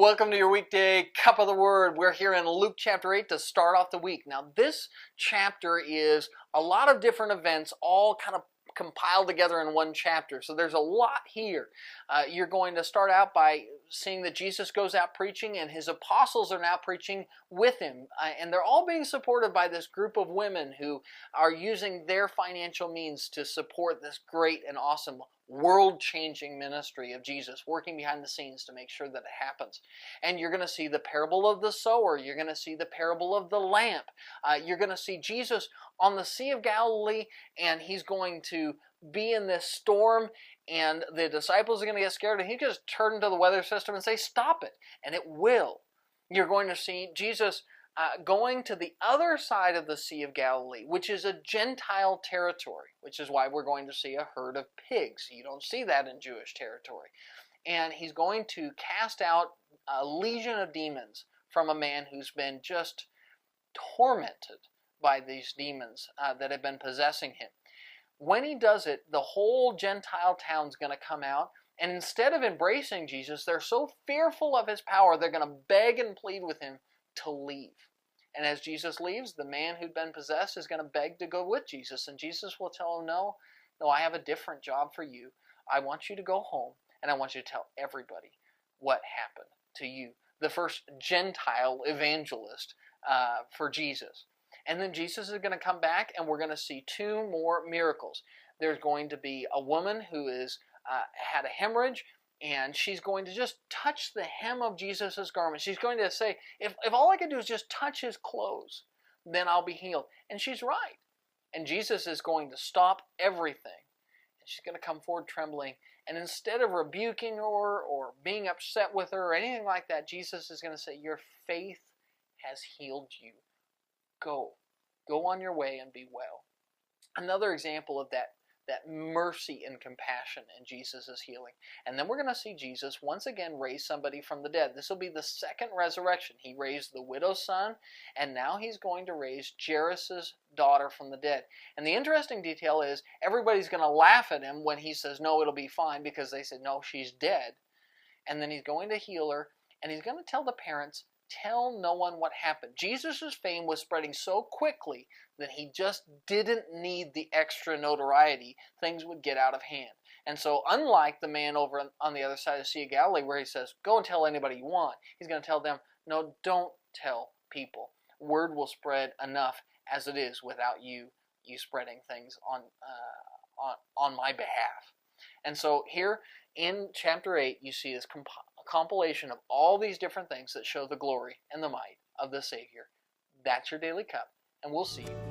Welcome to your weekday cup of the word. We're here in Luke chapter 8 to start off the week. Now this chapter is a lot of different events all kind of compiled together in one chapter. So there's a lot here. You're going to start out by seeing that Jesus goes out preaching and his apostles are now preaching with him. And they're all being supported by this group of women who are using their financial means to support this great and awesome world-changing ministry of Jesus, working behind the scenes to make sure that it happens. And you're going to see the parable of the sower. You're going to see the parable of the lamp. You're going to see Jesus on the Sea of Galilee, and he's going to be in this storm, and the disciples are going to get scared, and he just turn to the weather system and say, "Stop it," and it will. You're going to see Jesus going to the other side of the Sea of Galilee, which is a Gentile territory, which is why we're going to see a herd of pigs. You don't see that in Jewish territory. And he's going to cast out a legion of demons from a man who's been just tormented by these demons that have been possessing him. When he does it, the whole Gentile town's going to come out, and instead of embracing Jesus, they're so fearful of his power, they're going to beg and plead with him to leave. And as Jesus leaves, the man who'd been possessed is going to beg to go with Jesus. And Jesus will tell him, no, I have a different job for you. I want you to go home, and I want you to tell everybody what happened to you. The first Gentile evangelist for Jesus. And then Jesus is going to come back, and we're going to see two more miracles. There's going to be a woman who is had a hemorrhage, and she's going to just touch the hem of Jesus' garment. She's going to say, if all I can do is just touch his clothes, then I'll be healed. And she's right. And Jesus is going to stop everything. And she's going to come forward trembling. And instead of rebuking her or being upset with her or anything like that, Jesus is going to say, your faith has healed you. Go on your way and be well. Another example of that mercy and compassion in Jesus' healing. And then we're going to see Jesus once again raise somebody from the dead. This will be the second resurrection. He raised the widow's son, and now he's going to raise Jairus' daughter from the dead. And the interesting detail is everybody's going to laugh at him when he says, no, it'll be fine, because they said, no, she's dead. And then he's going to heal her, and he's going to tell the parents, tell no one what happened. Jesus' fame was spreading so quickly that he just didn't need the extra notoriety. Things would get out of hand. And so unlike the man over on the other side of the Sea of Galilee where he says, go and tell anybody you want, he's going to tell them, no, don't tell people. Word will spread enough as it is without you spreading things on my behalf. And so here in chapter 8, you see this compilation of all these different things that show the glory and the might of the Savior. That's your Daily Cup, and we'll see you